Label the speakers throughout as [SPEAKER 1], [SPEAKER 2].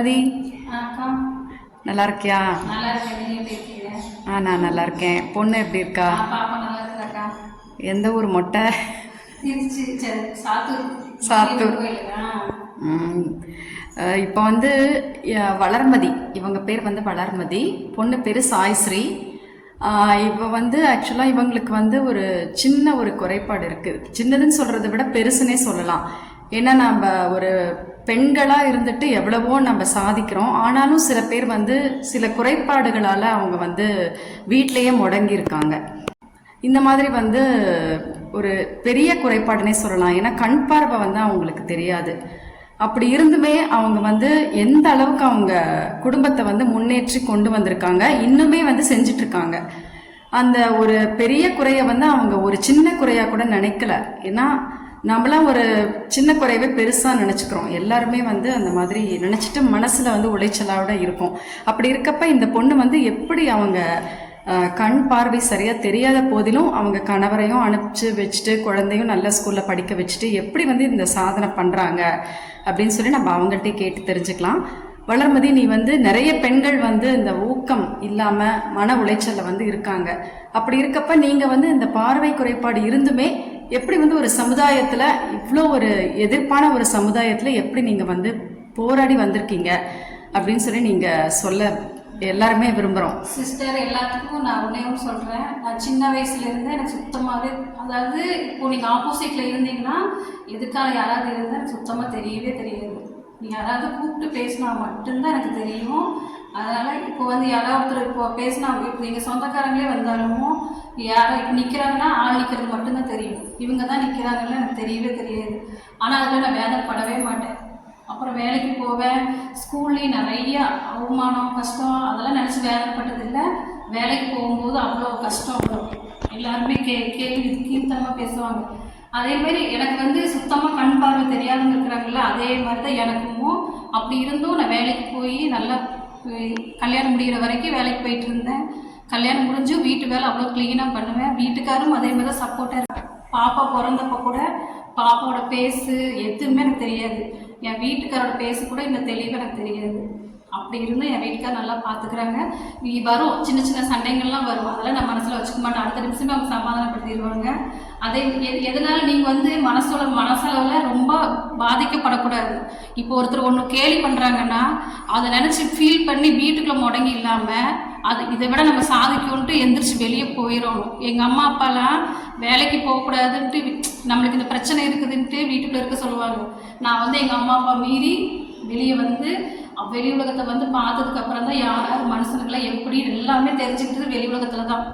[SPEAKER 1] மதி
[SPEAKER 2] அக்கா
[SPEAKER 1] நல்லா இருக்கியா?
[SPEAKER 2] நல்லா இருக்கேன். நீங்க எப்படி இருக்கீங்க?
[SPEAKER 1] நான் நல்லா இருக்கேன். பொண்ணு எப்படி இருக்கா?
[SPEAKER 2] பாப்பா நல்லா இருக்குதாக்கா?
[SPEAKER 1] எந்த ஊர் மொட்டை?
[SPEAKER 2] திருச்சி சாத்தூர்.
[SPEAKER 1] சாத்தூர். இப்போ வந்து வளர்மதி, இவங்க பேர் வந்து வளர்மதி, பொண்ணு பேர் சாய்ஸ்ரீ. இப்போ வந்து ஆக்சுவலாக இவங்களுக்கு வந்து ஒரு சின்ன ஒரு குறைபாடு இருக்குது. சின்னதுன்னு சொல்கிறத விட பெருசுன்னே சொல்லலாம். ஏன்னா நம்ம ஒரு பெண்களாக இருந்துட்டு எவ்வளவோ நம்ம சாதிக்கிறோம். ஆனாலும் சில பேர் வந்து சில குறைபாடுகளால் அவங்க வந்து வீட்டிலையே முடங்கியிருக்காங்க. இந்த மாதிரி வந்து ஒரு பெரிய குறைபாடுனே சொல்லலாம். ஏன்னா கண் பார்வை வந்து அவங்களுக்கு தெரியாது. அப்படி இருந்துமே அவங்க வந்து எந்த அளவுக்கு அவங்க குடும்பத்தை வந்து முன்னேற்றி கொண்டு வந்திருக்காங்க, இன்னுமே வந்து செஞ்சிட்ருக்காங்க. அந்த ஒரு பெரிய குறையை வந்து அவங்க ஒரு சின்ன குறையாக கூட நினைக்கல. ஏன்னா நம்மளாம் ஒரு சின்ன குறைவே பெருசாக நினச்சிக்கிறோம். எல்லாருமே வந்து அந்த மாதிரி நினச்சிட்டு மனசில் வந்து உளைச்சலாவோட இருக்கும். அப்படி இருக்கப்ப இந்த பொண்ணு வந்து எப்படி அவங்க கண் பார்வை சரியாக தெரியாத போதிலும் அவங்க கணவரையும் அனுப்பிச்சு வச்சுட்டு குழந்தையும் நல்ல ஸ்கூலில் படிக்க வச்சுட்டு எப்படி வந்து இந்த சாதனை பண்ணுறாங்க அப்படின்னு சொல்லி நம்ம அவங்கள்ட்டே கேட்டு தெரிஞ்சுக்கலாம். வளர்மதி, நீ வந்து நிறைய பெண்கள் வந்து இந்த ஊக்கம் இல்லாமல் மன உளைச்சலில் வந்து இருக்காங்க. அப்படி இருக்கப்ப நீங்கள் வந்து இந்த பார்வை குறைபாடு இருந்துமே எப்படி வந்து ஒரு சமுதாயத்தில் இவ்வளோ ஒரு எதிர்ப்பான ஒரு சமுதாயத்தில் எப்படி நீங்கள் வந்து போராடி வந்திருக்கீங்க அப்படின்னு சொல்லி நீங்கள் சொல்ல எல்லாருமே விரும்புகிறோம்.
[SPEAKER 2] சிஸ்டர், எல்லாத்துக்கும் நான் ஒன்றையும் சொல்கிறேன். நான் சின்ன வயசுலேருந்து எனக்கு சுத்தமாகவே, அதாவது இப்போ நீங்கள் ஆப்போசிட்டில் இருந்தீங்கன்னா எதுக்காக யாராவது இருந்தால் எனக்கு சுத்தமாக தெரியவே தெரியாது. நீங்கள் யாராவது கூப்பிட்டு பேசினா மட்டும்தான் எனக்கு தெரியும். அதனால் இப்போ வந்து யாராவது ஒருத்தர் இப்போ பேசினா, இப்போ நீங்கள் சொந்தக்காரங்களே வந்தாலும் யாரோ இப்போ நிற்கிறாங்கன்னா ஆள் நிற்கிறது மட்டும்தான் தெரியும். இவங்க தான் நிற்கிறாங்கன்னு எனக்கு தெரியவே தெரியாது. ஆனால் அதில் நான் வேதனைப்படவே மாட்டேன். அப்புறம் வேலைக்கு போவேன். ஸ்கூல்லேயும் நிறைய அவமானம் கஷ்டம் அதெல்லாம் நினச்சி வேதனைப்பட்டதில்லை. வேலைக்கு போகும்போது அவ்வளோ கஷ்டம் வரும். எல்லாருமே கேள்வி கீழ்த்தனமாக பேசுவாங்க. அதேமாரி எனக்கு வந்து சுத்தமாக கண் பார்வை தெரியாதவங்க இருக்கிறாங்கல்ல, அதே மாதிரி தான் எனக்கும். அப்படி இருந்தும் நான் வேலைக்கு போய் நல்லா கல்யாணம் முடிகிற வரைக்கும் வேலைக்கு போயிட்டு இருந்தேன். கல்யாணம் முடிஞ்சும் வீட்டு வேலை அவ்வளோ க்ளீனாக பண்ணுவேன். வீட்டுக்காரும் அதே மாதிரி தான் சப்போர்ட்டாக இருப்பேன். பாப்பா பிறந்தப்போ கூட பாப்பாவோட பேஸு எதுவுமே எனக்கு தெரியாது. என் வீட்டுக்காரோட பேசு கூட இந்த தெளிவாக எனக்கு தெரியாது. அப்படி இருந்து என் வீட்டுக்கார் நல்லா பார்த்துக்கிறாங்க. வரும் சின்ன சின்ன சண்டைகள்லாம் வரும், அதெல்லாம் நான் மனசில் வச்சுக்க மாட்டேன். அடுத்த நிமிஷமே அவங்க சமாதானப்படுத்திடுவாங்க. அதே எதனால நீங்கள் வந்து மனசளவில் ரொம்ப பாதிக்கப்படக்கூடாது. இப்போ ஒருத்தர் ஒன்று கேலி பண்ணுறாங்கன்னா அதை நினச்சி ஃபீல் பண்ணி வீட்டுக்குள்ளே முடங்கி இல்லாமல் அது இதை விட நம்ம சாதிக்கணுன்ட்டு எந்திரிச்சு வெளியே போயிடணும். எங்கள் அம்மா அப்பாலாம் வேலைக்கு போகக்கூடாதுன்ட்டு, நம்மளுக்கு இந்த பிரச்சனை இருக்குதுன்ட்டு வீட்டுக்குள்ளே இருக்க சொல்லுவாங்க. நான் வந்து எங்கள் அம்மா அப்பா மீறி வெளியே வந்து வெளி உலகத்தை வந்து பார்த்ததுக்கப்புறம் தான் யார் மனுஷனுக்கெல்லாம் எப்படி எல்லாமே தெரிஞ்சுக்கிட்டது வெளி உலகத்தில் தான்.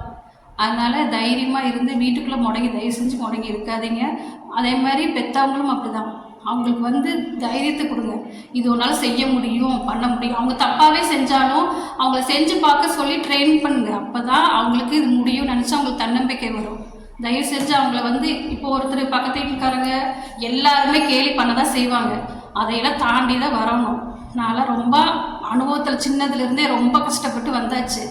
[SPEAKER 2] அதனால் தைரியமாக இருந்து வீட்டுக்குள்ளே தயவு செஞ்சு முடங்கி இருக்காதீங்க. அதே மாதிரி பெற்றவங்களும் அப்படி தான். அவங்களுக்கு வந்து தைரியத்தை கொடுங்க. இது ஒன்றால் செய்ய முடியும், பண்ண முடியும். அவங்க தப்பாகவே செஞ்சாலும் அவங்கள செஞ்சு பார்க்க சொல்லி ட்ரெயின் பண்ணுங்க. அப்போ தான் அவங்களுக்கு இது முடியும் நினச்சா அவங்களுக்கு தன்னம்பிக்கை வரும். தயவு செஞ்சு அவங்கள வந்து இப்போ ஒருத்தர் பக்கத்து வீட்டுக்காரங்க எல்லாருமே கேலி பண்ண தான் செய்வாங்க. அதையெல்லாம் தாண்டி தான் வரணும். நான்லாம் ரொம்ப அனுபவத்தில் சின்னதுலேருந்தே ரொம்ப கஷ்டப்பட்டு வந்தாச்சு.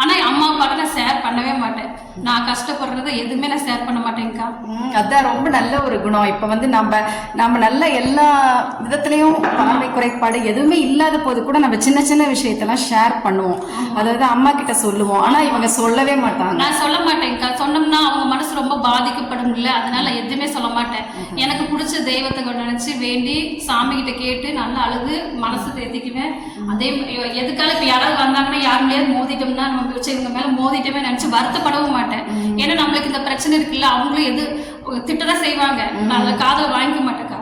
[SPEAKER 2] ஆனால் அம்மா அப்பாட்ட நான் ஷேர் பண்ணவே மாட்டேன். நான் கஷ்டப்படுறத எதுவுமே நான் ஷேர் பண்ண மாட்டேங்க்கா.
[SPEAKER 1] அதுதான் ரொம்ப நல்ல ஒரு குணம். இப்போ வந்து நம்ம நல்ல எல்லா விதத்துலேயும் பார்வை குறைபாடு எதுவுமே இல்லாத போது கூட நம்ம சின்ன சின்ன விஷயத்தெல்லாம் ஷேர் பண்ணுவோம். அதாவது அம்மா கிட்ட சொல்லுவோம். ஆனால் இவங்க சொல்லவே மாட்டாங்க.
[SPEAKER 2] நான் சொல்ல மாட்டேங்க்கா. சொன்னோம்னா அவங்க மனசு ரொம்ப பாதிக்கப்படும் இல்லை, அதனால எதுவுமே சொல்ல மாட்டேன். எனக்கு பிடிச்ச தெய்வத்தை நினச்சி வேண்டி சாமி கிட்ட கேட்டு நல்லா அழுது மனசு தேத்திக்குவேன். அதே எதுக்காக இப்போ யாராவது வந்தாங்கன்னா யார் மேலேயாவது மோதிட்டோம்னா நம்ம இவங்க மேலே மோதிட்டமே நினச்சி வருத்தப்படவும் மாட்டேன். ஏன்னா நம்மளுக்கு இந்த பிரச்சனை இருக்குல்ல, அவங்களும் எது திட்டதான் செய்வாங்க. நான் அதில் காதல் வாங்கிக்க மாட்டேக்கா.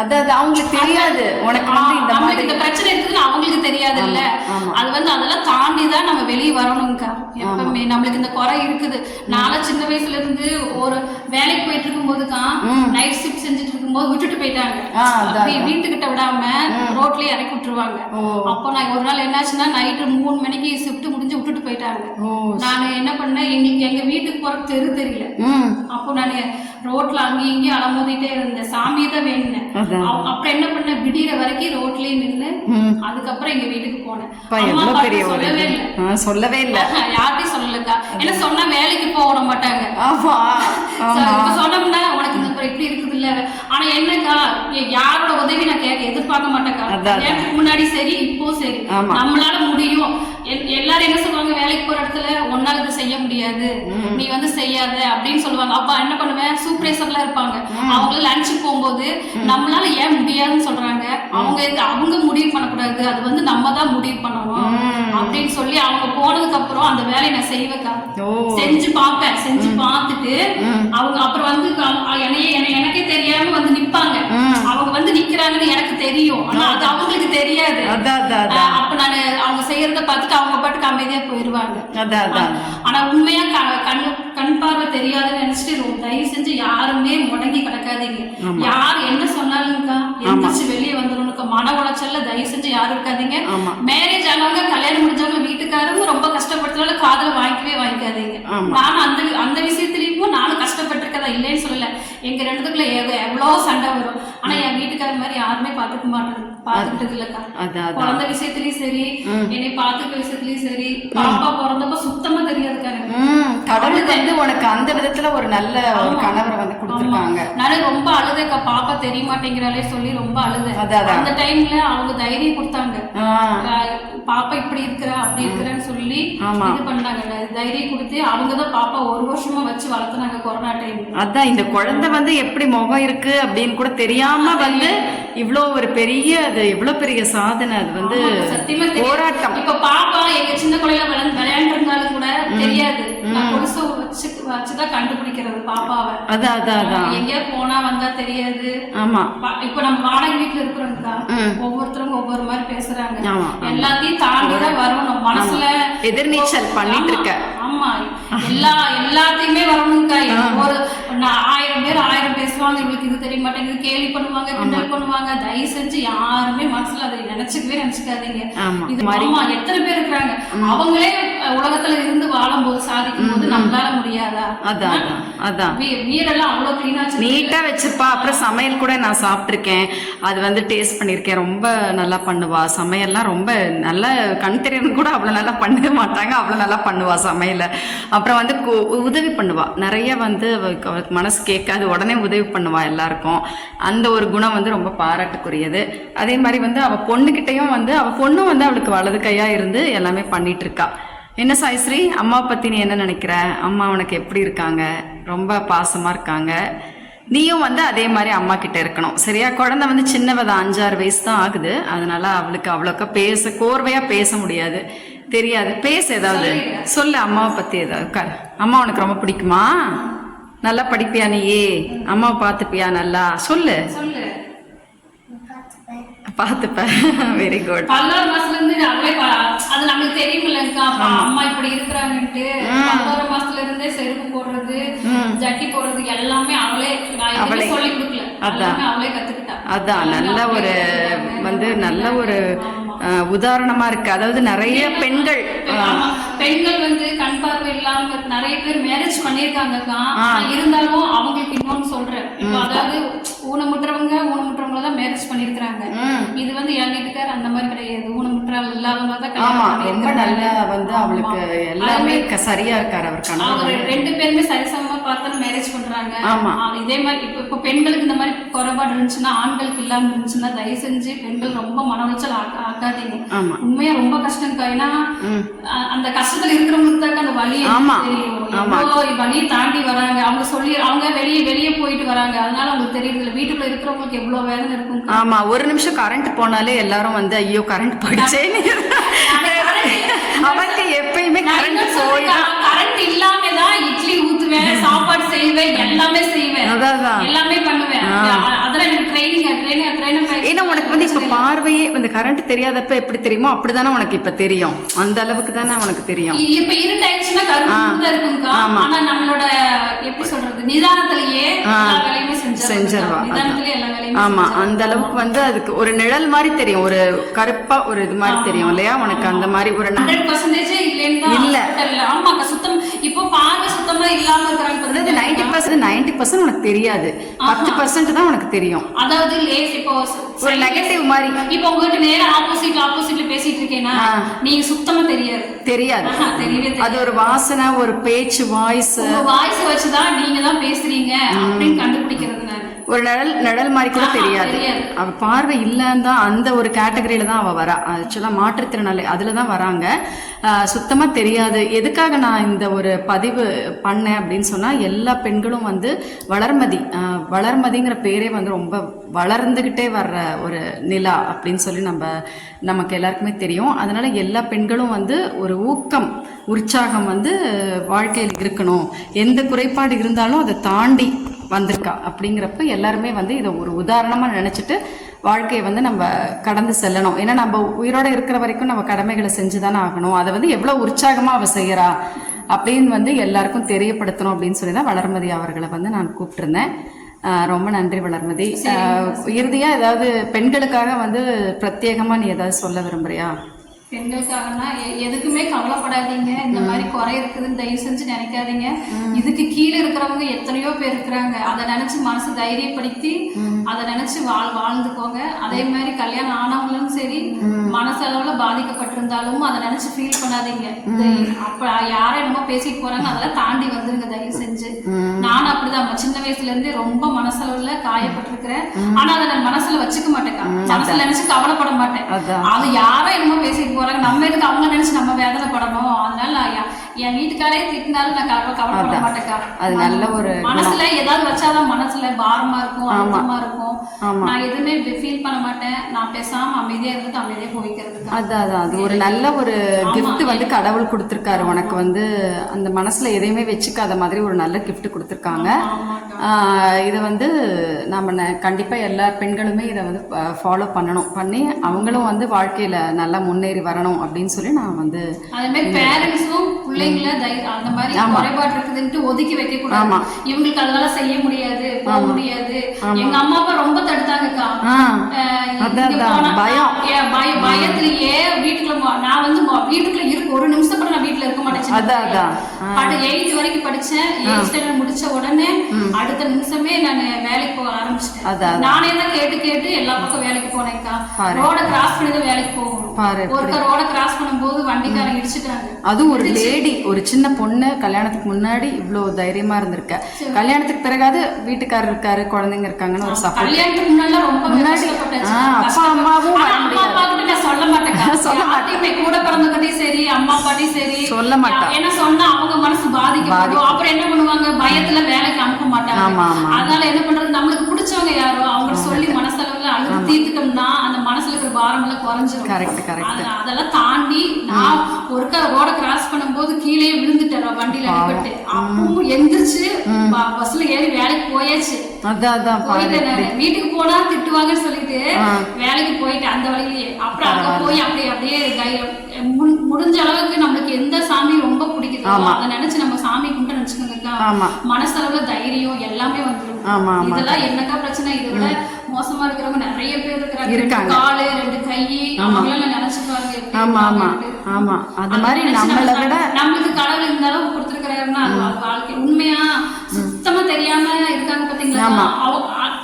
[SPEAKER 1] அதாவது அவங்களுக்கு தெரியாது உனக்கு வந்து
[SPEAKER 2] இந்த பிரச்சனை இருக்குதுன்னு அவங்களுக்கு தெரியாது இல்ல. அது வந்து அதெல்லாம் தாண்டி தான் நம்ம வெளியே வரணும்க்கா. எப்பவுமே நம்மளுக்கு இந்த குறை இருக்குது. நானும் சின்ன வயசுல இருந்து ஒரு வேலைக்கு போயிட்டு இருக்கும் போதுக்கா நைட் ஷிஃப்ட் செஞ்சுட்டு இருக்கும்போது விட்டுட்டு போயிட்டாங்க. வீட்டுக்கிட்ட விடாம ரோட்லயே இறக்கி விட்டுருவாங்க. அப்போ நான் ஒரு நாள் என்னாச்சுன்னா நைட்டு 3 மணிக்கு ஷிஃப்ட் முடிஞ்சு விட்டுட்டு போயிட்டாங்க. நான் என்ன பண்ணேன், எங்க வீட்டுக்கு போற தெரியல. அப்போ நான் ரோட்ல அங்கேயும் இங்கேயும் அலமோதிட்டே இருந்தேன். சாமியை தான் வேணுனேன். அப்புறம் என்ன பண்ண, விடிகிற வரைக்கும் ரோட்லயே நின்று அதுக்கப்புறம் எங்க வீட்டுக்கு போனேன்.
[SPEAKER 1] சொல்லவே இல்லை,
[SPEAKER 2] யார்ட்டையும் சொல்லலக்கா. ஏன்னா சொன்னா வேலைக்கு போக விட மாட்டாங்க. சொன்னோம்னா உனக்கு இந்த இப்படி இருக்குது இல்ல. ஆனா என்னக்கா, யாரோட உதவி நான் எதிர்பார்க்க மாட்டேக்கா. எனக்கு முன்னாடி சரி, இப்போ சரி, நம்மளால முடியும். எல்லாரும் என்ன சொல்லுவாங்க, வேலைக்கு போற இடத்துல ஒன்னால இது செய்ய முடியாது, நீ வந்து செய்யாத அப்படின்னு சொல்லுவாங்க. அப்ப என்ன பண்ணுவேன், சூப்பர்வைசர்லாம் இருப்பாங்க, அவங்க லஞ்சுக்கு போகும்போது நம்மளால ஏன் முடியாதுன்னு சொல்றாங்க, அவங்க முடிவு பண்ணக்கூடாது, அது வந்து நம்ம தான் முடிவு பண்ணணும் அப்படின்னு சொல்லி அவங்க போனதுக்கு அப்புறம் அந்த வேலையை நான் செய்வேக்கா. செஞ்சு பார்ப்பேன். செஞ்சு பார்த்துட்டு அவங்க அப்புறம் வந்து எனக்கே தெரியாம வந்து நிப்பாங்க. அவங்க வந்து நிக்கிறாங்கன்னு எனக்கு தெரியும், ஆனா அது அவங்களுக்கு தெரியாது. அப்ப நான் அவங்க செய்யறத பார்த்துட்டு அவங்க பாட்டுக்கு அமைதியா போயிருவாங்க. ஆனா உண்மையா கண் பார்வை தெரியாதுன்னு நினைச்சிட்டு தயவு செஞ்சு யாருமே முடங்கி கிடக்காதீங்க. யார் என்ன சொன்னாலும்க்கா எந்திரிச்சு வெளியே வந்துடணும்க்கா. மன உளைச்சல்ல தயவு செஞ்சு யாரும் இருக்காதீங்க. மேரேஜ் ஆனவங்க, கல்யாணம் முடிஞ்சவங்க வீட்டுக்காரங்க ரொம்ப கஷ்டப்படுறதுனால காதல வாங்கிக்காதீங்க. நானும் அந்த விஷயத்துலயும் நானும் கஷ்டப்பட்டிருக்கதா இல்லைன்னு சொல்லல. எங்க ரெண்டுக்குள்ள எவ்வளவு சண்டை வரும். ஆனா என் வீட்டுக்காரர் மாதிரி யாருமே பாத்துக்கிட்டது இல்லக்கா. குழந்தை விஷயத்துலயும் சரி, என்னை பாத்துக்க விஷயத்துலயும் சரி, பாப்பா பிறந்தப்ப சுத்தமா தெரியாதுக்காரு.
[SPEAKER 1] கடவுள் வந்து உனக்கு அந்த விதத்துல ஒரு நல்ல ஒரு கணவரை வந்து கொடுத்திருக்காங்க.
[SPEAKER 2] நானும் ரொம்ப அழுதேக்கா, பாப்பா தெரிய மாட்டேங்கிறாலே சொல்லி ரொம்ப அழுதேன். அந்த டைம்ல அவங்க தைரியம் கொடுத்தாங்க, பாப்பா இப்படி இருக்கிறா அப்படி இருக்கிறான்னு சொல்லி இது பண்ணாங்க. தைரியம் கொடுத்து அவங்கதான் பாப்பா 1 வருஷமா வச்சு வளர்த்துனாங்க கொரோனா டைம்.
[SPEAKER 1] அதான் இந்த குழந்தை வந்து எப்படி முகம் இருக்கு அப்படின்னு கூட தெரியாம வந்து இவ்வளோ ஒரு பெரிய, அது எவ்வளவு பெரிய சாதனை. அது வந்து
[SPEAKER 2] சத்தியமா
[SPEAKER 1] போராட்டம்.
[SPEAKER 2] இப்ப பாப்பா எங்க சின்ன குழந்தைல விளையாண்டு இருந்தாலும் கூட தெரியாது, நான் கொலுசு வச்சுதான் கண்டுபிடிக்கிறது பாப்பாவை.
[SPEAKER 1] அதான்
[SPEAKER 2] எங்கேயா போனா வந்தா தெரியாது.
[SPEAKER 1] ஆமா,
[SPEAKER 2] இப்ப நம்ம வாடகை வீட்டுல இருக்கிறோம்க்கா, ஒவ்வொருத்தரும் ஒவ்வொரு மாதிரி பேசுறாங்க. எல்லாத்தையும் தாண்டிதான் வரணும். மனசுல
[SPEAKER 1] எதிர்நீச்சல் பண்ணிட்டு இருக்க.
[SPEAKER 2] ஆமா, எல்லாத்தையுமே வரணும்க்கா. ஒரு 1000 பேர் 1000 பேசுவாங்க, இவங்களுக்கு இது தெரிய மாட்டேங்குது, கேலி பண்ணுவாங்க, கிண்டல் பண்ணுவாங்க. தயவு செஞ்சு யாருமே மனசுல அதை நினைச்சுக்காதீங்க. இது மாமா எத்தனை பேர் இருக்கிறாங்க, அவங்களே உலகத்துல இருந்து வாழும் போது சாதிக்கும் போது நம்மளால முடியாதா? அதான் வீடெல்லாம் அவ்வளவு கிளீனா
[SPEAKER 1] நீட்டா வச்சுப்பா. அப்புறம் சமையல் கூட நான் சாப்பிட்டுருக்கேன், அது வந்து டேஸ்ட் பண்ணிருக்கேன். ரொம்ப நல்லா பண்ணுவா சமையல்லாம். ரொம்ப நல்ல கண் தெரியணும் கூட அவ்வளவு நல்லா பண்ண மாட்டாங்க, அவ்வளவு நல்லா பண்ணுவா சமையல. அப்புறம் வந்து உதவி பண்ணுவா நிறைய. வந்து மனசு கேட்காது, உடனே உதவி பண்ணுவா எல்லாருக்கும். அந்த ஒரு குணம் வந்து ரொம்ப பாராட்டுக்குரியது. அதே மாதிரி வந்து அவ பொண்ணுகிட்டையும் வந்து அவ பொண்ணும் வந்து அவளுக்கு வலது கையா இருந்து எல்லாமே பண்ணிட்டு இருக்கா. என்ன சாய்ஸ்ரீ, அம்மாவை பத்தி நீ என்ன நினைக்கிற? அம்மா உனக்கு எப்படி இருக்காங்க? ரொம்ப பாசமா இருக்காங்க. நீயும் வந்து அதே மாதிரி அம்மா கிட்ட இருக்கணும், சரியா? குழந்தை வந்து சின்னவதான், 5-6 வயசு தான் ஆகுது. அதனால அவளுக்கு அவ்வளோக்கா கோர்வையா பேச முடியாது, தெரியாது. பேச ஏதாவது சொல்லு அம்மாவை பத்தி ஏதாவது. அம்மா உனக்கு ரொம்ப பிடிக்குமா? நல்லா படிப்பியா நீயே? அம்மாவை பார்த்துப்பியா? நல்லா சொல்லு. பாத்துப்ப. Very good.
[SPEAKER 2] 11 மாசத்துல இருந்து அது நமக்கு தெரியுமில்லக்கா, அம்மா இப்படி இருக்கிறாங்கன்ட்டு. 11 மாசத்துல இருந்தே செருப்பு போடுறது, ஜட்டி போடுறது எல்லாமே அவளே சொல்லி கொடுக்கல, அவளே கத்துக்கிட்டா.
[SPEAKER 1] அதான் நல்ல ஒரு வந்து நல்ல ஒரு உதாரணமா இருக்கு. அதாவது நிறைய பெண்கள்
[SPEAKER 2] வந்து கண் பார்வை இல்லாம நிறைய பேர் மேரேஜ் பண்ணிருக்காங்கக்கா. இருந்தாலும் அவங்களுக்கு இன்னொன்னு சொல்றேன், அதாவது ஊனமுற்றவங்கள தான் மேரேஜ் பண்ணிருக்காங்க. இது வந்து என் வீட்டுக்கார் அந்த மாதிரி கிடையாது, ஊனமுற்றால் இல்லாதவங்க தான்
[SPEAKER 1] ரொம்ப நல்லா வந்து அவளுக்கு எல்லாமே சரியா இருக்காரு.
[SPEAKER 2] அவர் 2 பேருமே சரிசமமா பார்த்து மேரேஜ் பண்றாங்க. இதே மாதிரி இப்ப பெண்களுக்கு இந்த மாதிரி குறைபாடு இருந்துச்சுன்னா, ஆண்களுக்கு இல்லாம இருந்துச்சுன்னா தயவு செஞ்சு பெண்கள் ரொம்ப மன உளைச்சல் ஆக்காதீங்க. உண்மையா ரொம்ப கஷ்டம்க்கா. ஏன்னா அந்த கஷ்டத்துல இருக்கிறவங்களுக்கு தான் அந்த வலியை தெரியும். வலியை தாண்டி வராங்க, அவங்க வெளியே போயிட்டு வராங்க, அதனால அவங்களுக்கு தெரியுது. வீட்டுக்குள்ள இருக்கிறவங்களுக்கு எவ்வளவு வேதனை இருக்கும்.
[SPEAKER 1] ஆமா, ஒரு நிமிஷம் கரண்ட் போனாலே எல்லாரும் வந்து ஐயோ கரண்ட் போயிடுச்சேன்னு. அவருக்கு எப்பயுமே கரண்ட் போயிடும்.
[SPEAKER 2] கரண்ட் இல்லாம தான் இட்லி ஊத்துவேன், சாப்பாடு செய்வேன், எல்லாமே செய்வேன், எல்லாமே பண்ணுவேன். அதெல்லாம் எனக்கு ட்ரைனிங்.
[SPEAKER 1] ஏன்னா உனக்கு வந்து இப்ப பார்வையே இந்த கரண்ட் தெரியாதப்ப எப்படி தெரியுமோ அப்படிதானே உனக்கு இப்ப தெரியும். அந்த அளவுக்கு தானே உனக்கு தெரியும்.
[SPEAKER 2] இப்ப இருட்டாயிடுச்சுன்னா கரும்பு இருக்குங்கா. ஆனா நம்மளோட எப்படி சொல்றது, நிதானத்திலேயே எல்லா வேலையுமே செஞ்சிருவா.
[SPEAKER 1] ஆமா, அந்த அளவுக்கு வந்து அதுக்கு ஒரு நிழல் மாதிரி தெரியும், ஒரு கருப்பா ஒரு இது மாதிரி தெரியும் இல்லையா உனக்கு? அந்த மாதிரி ஒரு
[SPEAKER 2] 100% இல்ல. ஆமாக்கா, சுத்தம். இப்போ பார்வை சுத்தமா இல்லாம இருக்கிறாங்க.
[SPEAKER 1] 90% உனக்கு தெரியாது, 10% தான் உனக்கு தெரியும்.
[SPEAKER 2] அதாவது இப்போ
[SPEAKER 1] ஒரு நெகட்டிவ் மாதிரி.
[SPEAKER 2] இப்போ உங்ககிட்ட நேரா ஆப்போசிட்ல பேசிட்டு இருக்கேன்னா நீங்க சுத்தமா தெரியாது.
[SPEAKER 1] அது ஒரு வாசனை, ஒரு பேச்சு, வாய்ஸ்
[SPEAKER 2] வச்சுதான் நீங்க தான் பேசுறீங்க அப்படின்னு கண்டுபிடிக்கிறது.
[SPEAKER 1] ஒரு நிழல் மாதிரி கூட தெரியாது. அவ பார்வை இல்லைன்னு தான் அந்த ஒரு கேட்டகரியில தான் அவ வரா. ஆக்சுவலா மாற்றுத்திறனாளி அதுல தான் வராங்க. சுத்தமா தெரியாது. எதுக்காக நான் இந்த ஒரு பதிவு பண்ணேன் அப்படின்னு சொன்னா, எல்லா பெண்களும் வந்து வளர்மதிங்கிற பேரே வந்து ரொம்ப வளர்ந்துகிட்டே வர்ற ஒரு நிலா அப்படின்னு சொல்லி நமக்கு எல்லாருக்குமே தெரியும். அதனால எல்லா பெண்களும் வந்து ஒரு ஊக்கம் உற்சாகம் வந்து வாழ்க்கையில் இருக்கணும். எந்த குறைபாடு இருந்தாலும் அதை தாண்டி வந்திருக்கா அப்படிங்கிறப்ப எல்லாருமே வந்து இதை ஒரு உதாரணமாக நினச்சிட்டு வாழ்க்கையை வந்து நம்ம கடந்து செல்லணும். ஏன்னா நம்ம உயிரோட இருக்கிற வரைக்கும் நம்ம கடமைகளை செஞ்சு தானே ஆகணும். அதை வந்து எவ்வளோ உற்சாகமாக அவள் செய்கிறா அப்படின்னு வந்து எல்லாருக்கும் தெரியப்படுத்தணும் அப்படின்னு சொல்லி தான் வளர்மதி அவர்களை வந்து நான் கூப்பிட்டுருந்தேன். ரொம்ப நன்றி வளர்மதி. இறுதியாக ஏதாவது பெண்களுக்காக வந்து பிரத்யேகமாக நீ ஏதாவது சொல்ல விரும்புறியா?
[SPEAKER 2] பெண்களுக்காகனா எதுக்குமே கவலைப்படாதீங்க. இந்த மாதிரி குறை இருக்குதுன்னு தயவு செஞ்சு நினைக்காதீங்க. இதுக்கு கீழே இருக்கிறவங்க எத்தனையோ பேர் இருக்கிறாங்க. அதை நினைச்சு மனசு தைரியப்படுத்தி அதை நினைச்சு வாழ்ந்துக்கோங்க. அதே மாதிரி கல்யாணம் ஆனவங்களும் சரி, மனசளவுல பாதிக்கப்பட்டிருந்தாலும் அதை நினைச்சு ஃபீல் பண்ணாதீங்க. அப்ப யாரும் என்னமோ பேசிட்டு போறாங்க, அதெல்லாம் தாண்டி வந்துருங்க தயவு செஞ்சு. நானும் அப்படிதான் சின்ன வயசுல இருந்து ரொம்ப மனசளவுல காயப்பட்டிருக்கிறேன். ஆனா அதை நான் மனசுல வச்சுக்க மாட்டேன். மனசுல நினைச்சு கவலைப்பட மாட்டேன். அது யாரும் என்னமோ பேசிட்டு போறாங்க, நம்ம எதுக்கு அவங்க நினைச்சு நம்ம வேதனைப்படணும். அதனால என் வீட்டுக்காரே திட்டினாலும் நான் கவலைப்பட மாட்டேக்கா. அது நல்ல ஒரு மனசுல ஏதாவது வச்சாதான் மனசுல பாரமா இருக்கும், அழுத்தமா இருக்கும். நான் எதுவுமே ஃபீல் பண்ண மாட்டேன். நான் பேசாம அமைதியா இருந்துட்டு அமைதியா போய்க்கிறது. அது ஒரு நல்ல ஒரு கிஃப்ட் வந்து கடவுள் கொடுத்திருக்காரு உனக்கு. வந்து அந்த மனசுல எதையுமே வச்சுக்காத மாதிரி ஒரு நல்ல கிஃப்ட் கொடுத்திருக்காங்க. இதை வந்து நம்ம கண்டிப்பா எல்லா பெண்களுமே இதை வந்து ஃபாலோ பண்ணி அவங்களும் வந்து வாழ்க்கையில நல்லா முன்னேறி வரணும் அப்படின்னு சொல்லி நான் வந்து அதே மாதிரி பேரண்ட்ஸும் பிள்ளைங்களை அந்த மாதிரி குறைபாடு இருக்குதுன்ட்டு ஒதுக்கி வைக்க கூடாது. இவங்களுக்கு அதனால செய்ய முடியாது, போக முடியாது. எங்க அம்மா அப்பா ரொம்ப தடுத்தாங்கக்கா. பயத்திலேயே வீட்டுக்குள்ள நான் வந்து வீட்டுக்குள்ள இருக்கு ஒரு நிமிஷம் கூட நான் வீட்டுல இருக்க மாட்டேன். 8th வரைக்கும் படிச்சேன். 8th ஸ்டாண்டர்ட் முடிச்ச உடனே அடுத்த நிமிஷமே நான் வேலைக்கு போக ஆரம்பிச்சிட்டேன். நானே தான் கேட்டு எல்லா பக்கம் வேலைக்கு போனேன்க்கா. ரோட கிராஸ் பண்ணி தான் வேலைக்கு போகணும். ஒருத்தர் ரோட கிராஸ் பண்ணும்போது வண்டிக்காரங்க இடிச்சுட்டாங்க. அதுவும் ஒரு லேடி, ஒரு சின்ன பொண்ணு கல்யாணத்துக்கு முன்னாடி இவ்வளவு தைரியமா இருந்திருக்க. கல்யாணத்துக்கு பிறகாது வீட்டுக்காரர் இருக்காரு, குழந்தைங்க இருக்காங்கன்னு ஒரு சப்போர்ட். கல்யாணத்துக்கு முன்னாடி ரொம்ப முன்னாடி அப்பா அம்மாவும் நான் சொல்ல மாட்டேன். கூட பிறந்தவங்கட்டையும் சரி, அம்மா அப்பாட்டையும் சரி சொல்ல மாட்டேன். என்ன சொன்னா அவங்க மனசு பாதிக்கப்படும். அப்புறம் என்ன பண்ணுவாங்க, பயத்துல வேலைக்கு அனுப்ப மாட்டாங்க. அதனால என்ன பண்றது, நம்மளுக்கு பிடிச்சவங்க யாரோ அவங்க சொல்லி மனசளவுல அழுது தீர்த்துட்டோம்னா அந்த மனசுல இருக்கிற பாரம் எல்லாம் குறைஞ்சிரும். அதெல்லாம் தாண்டி நான் ஒருக்கா ரோட கிராஸ் பண்ணும்போது கீழே விழுந்துட்டேன் வண்டியில அடிபட்டு. அப்பவும் எந்திரிச்சு பஸ்ல ஏறி வேலைக்கு போயாச்சு. வீட்டுக்கு போனா திட்டுவாங்கன்னு சொல்லிட்டு வேலைக்கு போயிட்டு அந்த வழியிலேயே அப்புறம் அங்க போய் அப்படியே முடிஞ்ச அளவுக்கு நம்மளுக்கு எந்த சாமி ரொம்ப பிடிக்குதோ அதை நினைச்சு நம்ம சாமி கும்பிட்டு நினைச்சுக்கோங்கக்கா. மனசளவுல தைரியம் எல்லாமே வந்துடும். இதெல்லாம் என்னக்கா பிரச்சனை, இதை விட மோசமா இருக்கிறவங்க நிறைய பேர் இருக்கிறாங்க. காலு 2 கை அவங்களாம் நினைச்சுக்குவாங்க. நம்மளுக்கு கடவுள் இந்த அளவுக்கு கொடுத்துருக்கிறாருன்னா அது வாழ்க்கை. உண்மையா சுத்தமா தெரியாம இருக்காங்க பாத்தீங்களா,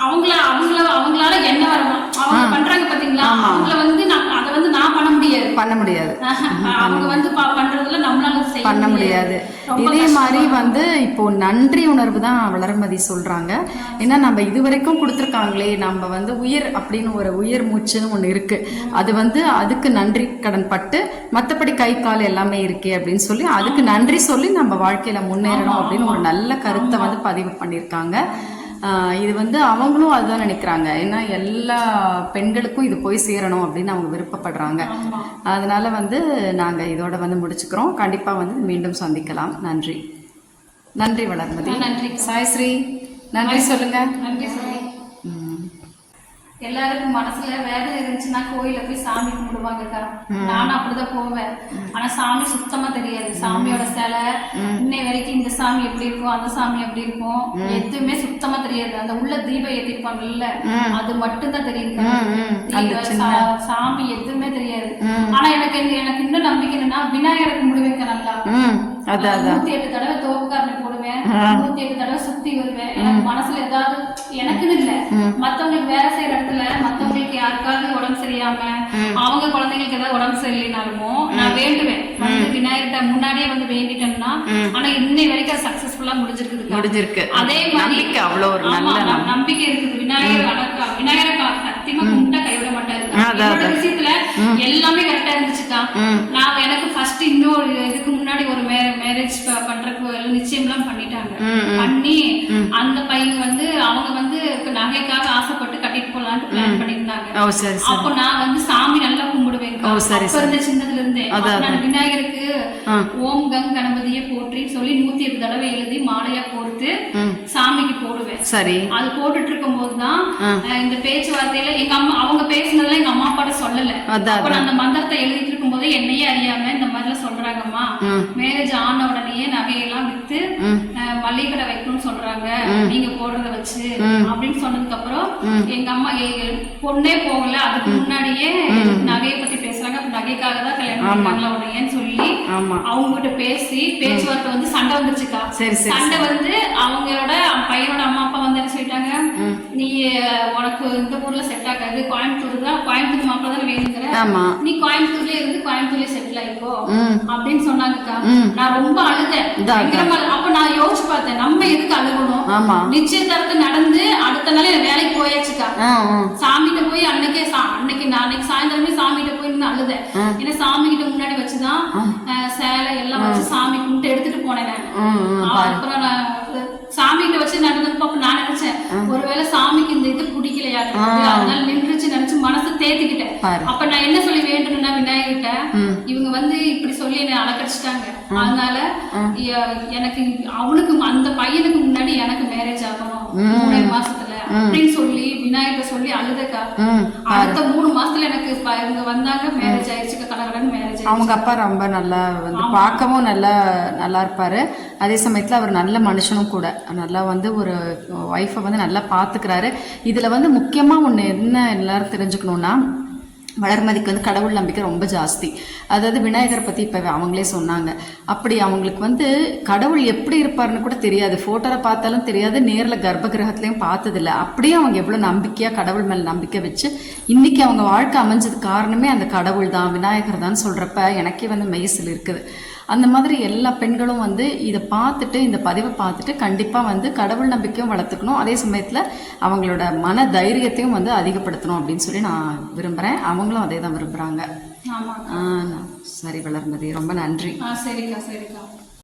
[SPEAKER 2] அவங்களால என்ன வரணும் அவங்க பண்றாங்க பாத்தீங்களா, அவங்கள வந்து அதை வந்து நான் பண்ண முடியாது. அவங்க வந்து பண்றதுல நம்மளால பண்ண முடியாது. இதே மாதிரி வந்து இப்போ நன்றி உணர்வு தான் வளர்மதி சொல்றாங்க. ஏன்னா நம்ம இதுவரைக்கும் கொடுத்துருக்காங்களே, நம்ம வந்து உயிர் அப்படின்னு ஒரு உயிர் மூச்சுன்னு ஒண்ணு இருக்கு. அது வந்து அதுக்கு நன்றி கடன் பட்டு மற்றபடி கை கால் எல்லாமே இருக்கே அப்படின்னு சொல்லி அதுக்கு நன்றி சொல்லி நம்ம வாழ்க்கையில முன்னேறணும் அப்படின்னு ஒரு நல்ல கருத்தை வந்து பதிவு பண்ணியிருக்காங்க. இது வந்து அவங்களும் அதுதான் நினைக்கிறாங்க. ஏன்னா எல்லா பெண்களுக்கும் இது போய் சேரணும் அப்படின்னு அவங்க விருப்பப்படுறாங்க. அதனால வந்து நாங்கள் இதோட வந்து முடிச்சுக்கிறோம். கண்டிப்பாக வந்து மீண்டும் சந்திக்கலாம். நன்றி வளர்மதி. நன்றி சாய்ஸ்ரீ. நன்றி சொல்லுங்க. நன்றி சொல்லி எல்லாருக்கும் மனசுல வேதனை இருந்துச்சுன்னா கோயில போய் சாமி கும்பிடுவாங்கக்கா. நானும் அப்படிதான் போவேன். ஆனா சாமி சுத்தமா தெரியாது. சாமியோட சிலை இன்னை வரைக்கும் இந்த சாமி எப்படி இருக்கும், அந்த சாமி எப்படி இருக்கும், எதுவுமே சுத்தமா தெரியாது. அந்த உள்ள தீபம் ஏத்திருப்பாங்கல்ல, அது மட்டும் தான் தெரியுது. சாமி எதுவுமே தெரியாது. ஆனா எனக்கு இன்னும் நம்பிக்கை என்னன்னா, விநாயகரை கும்பிடுவேன் நல்லா. 108 தடவை தோப்புக்காரனை போடுவேன், 108 தடவை சுத்தி வருவேன். எனக்கு மனசுல ஏதாவது எனக்குன்னு இல்ல, மத்தவங்களுக்கு வேலை செய்யற இடத்துல மத்தவங்களுக்கு யாருக்காவது உடம்பு சரியாம அவங்க குழந்தைங்களுக்கு ஏதாவது உடம்பு சரியில்லைனாலுமோ நான் வேண்டுவேன். வந்து விநாயகர்கிட்ட முன்னாடியே வந்து வேண்டிட்டோம்னா ஆனா இன்னை வரைக்கும் சக்சஸ்ஃபுல்லா
[SPEAKER 1] முடிஞ்சிருக்கு.
[SPEAKER 2] அதே மாதிரி
[SPEAKER 1] நம்பிக்கை அவ்வளவு ஒரு நல்ல
[SPEAKER 2] நம்பிக்கை இருக்குது. விநாயகரை சத்தியமா கும்பிட்டா கைவிட மாட்டாரு. என்னோட விஷயத்துல எல்லாமே கரெக்டா இருந்துச்சுக்கா. நான் எனக்கு ஃபர்ஸ்ட் இன்னொரு இதுக்கு முன்னாடி ஒரு மேரேஜ் பண்றதுக்கு நிச்சயம் எல்லாம் பண்ணிட்டாங்க. பண்ணி அந்த பையன் வந்து அவங்க வந்து நகைக்காக ஆசைப்பட்டு கட்டிட்டு போலான்னு பிளான் பண்ணிருந்தாங்க. அப்போ நான் வந்து சாமி நல்லா கும்பிடுவேன். இருந்த சின்னதுல இருந்தே நான் விநாயகருக்கு ஓம் கங் கணபதியை போற்றி சொல்லி 108 தடவை எழுதி மாலையா போட்டு சாமிக்கு போடுவேன். சரி, அது போட்டுட்டு இருக்கும் போதுதான் இந்த பேச்சுவார்த்தையில எங்க அம்மா அவங்க பேசுனதுல எங்க அம்மா அப்பாட்ட சொல்லல. அப்ப நான் அந்த மந்திரத்தை எழுதிட்டு இருக்கும் போது என்னையே அறியாம இந்த மாதிரிலாம் சொல்றாங்கம்மா, மேரேஜ் ஆன உடனேயே நகையெல்லாம் வித்து மளிகை கடை வைக்கணும்னு சொல்றாங்க, நீங்க போடுறத வச்சு அப்படின்னு சொன்னதுக்கு அப்புறம் எங்க அம்மா பொண்ணே போகல, அதுக்கு முன்னாடியே நகையை பத்தி பேசுறாங்க. நகைக்காக தான் கல்யாணம் பண்ணாங்களா உடனேன்னு சொல்லி அவங்க கிட்ட பேசி பேச்சுவார்த்தை வந்து சண்டை வந்துருச்சுக்கா. சண்டை வந்து அவங்களோட பையனோட அம்மா அப்பா வந்து என்ன சொல்லிட்டாங்க, நீ உனக்கு இந்த ஊர்ல செட் ஆகாது, கோயம்புத்தூர் தான், கோயம்புத்தூர் மாப்பிள்ள தான் வேணுங்கிற, நீ கோயம்புத்தூர்லயே இருந்து கோயம்புத்தூர்லயே செட்டில் ஆயிக்கோ அப்படின்னு சொன்னாங்கக்கா. நான் ரொம்ப அழுதேன். அப்ப நான் யோசிச்சு பார்த்தேன், நம்ம எதுக்கு அழுகணும்? நிச்சயதார்த்தம் நடந்து அடுத்த நாள் வேலைக்கு போயாச்சுக்கா. சாமிகிட்ட போய் அன்னைக்கு சாயந்தரமே சாமிகிட்ட போய் நின்று அழுதேன். ஏன்னா சாமி கிட்ட முன்னாடி வச்சுதான் சேலை எல்லாம் வச்சு சாமி கும்பிட்டு எடுத்துட்டு போனேன். அப்புறம் நான் சாமி கிட்ட வச்சு நடந்தப்ப நான் நினைச்சேன், ஒருவேளை சாமிக்கு இந்த இது பிடிக்கலையா, அதனால நின்றுச்சு நினைச்சு மனசு தேத்திக்கிட்டேன். அப்ப நான் என்ன சொல்லி வேண்டும்னா விநாயகர்கிட்ட, இவங்க வந்து இப்படி சொல்லி என்னை அலக்கடிச்சிட்டாங்க, அதனால எனக்கு அவனுக்கு அந்த பையனுக்கு முன்னாடி எனக்கு மேரேஜ் ஆகணும் 3 மாசத்துல அப்படின்னு சொல்லி விநாயகர் சொல்லி அழுதக்கா. அடுத்த 3 மாசத்துல எனக்கு இவங்க வந்தாங்க, மேரேஜ் ஆயிடுச்சு. கடகடன் மேரேஜ். அவங்க அப்பா ரொம்ப நல்லா வந்து பார்க்கவும் நல்லா இருப்பாரு. அதே சமயத்துல அவர் நல்ல மனுஷனும் கூட. நல்லா வந்து ஒரு ஒய்ஃபை வந்து நல்லா பார்த்துக்கிறாரு. இதுல வந்து முக்கியமா ஒண்ணு என்ன எல்லாரும் தெரிஞ்சுக்கணும்னா, வளர்மதிக்கு வந்து கடவுள் நம்பிக்கை ரொம்ப ஜாஸ்தி. அதாவது விநாயகரை பற்றி இப்போ அவங்களே சொன்னாங்க. அப்படி அவங்களுக்கு வந்து கடவுள் எப்படி இருப்பாருன்னு கூட தெரியாது, ஃபோட்டோவில் பார்த்தாலும் தெரியாது, நேரில் கர்ப்ப கிரகத்துலையும் பார்த்ததில்ல. அப்படியே அவங்க எவ்வளோ நம்பிக்கையாக கடவுள் மேலே நம்பிக்கை வச்சு இன்றைக்கி அவங்க வாழ்க்கை அமைஞ்சதுக்கு காரணமே அந்த கடவுள் தான், விநாயகர் தான் சொல்கிறப்ப எனக்கே வந்து மெய்சில் இருக்குது. அந்த மாதிரி எல்லா பெண்களும் வந்து இதை பார்த்துட்டு, இந்த பதிவை பார்த்துட்டு கண்டிப்பாக வந்து கடவுள் நம்பிக்கையும் வளர்த்துக்கணும். அதே சமயத்தில் அவங்களோட மன தைரியத்தையும் வந்து அதிகப்படுத்தணும் அப்படின்னு சொல்லி நான் விரும்புகிறேன். அவங்களும் அதே தான் விரும்புகிறாங்க. சரி வளர்மதி, ரொம்ப நன்றி. சரிக்கா.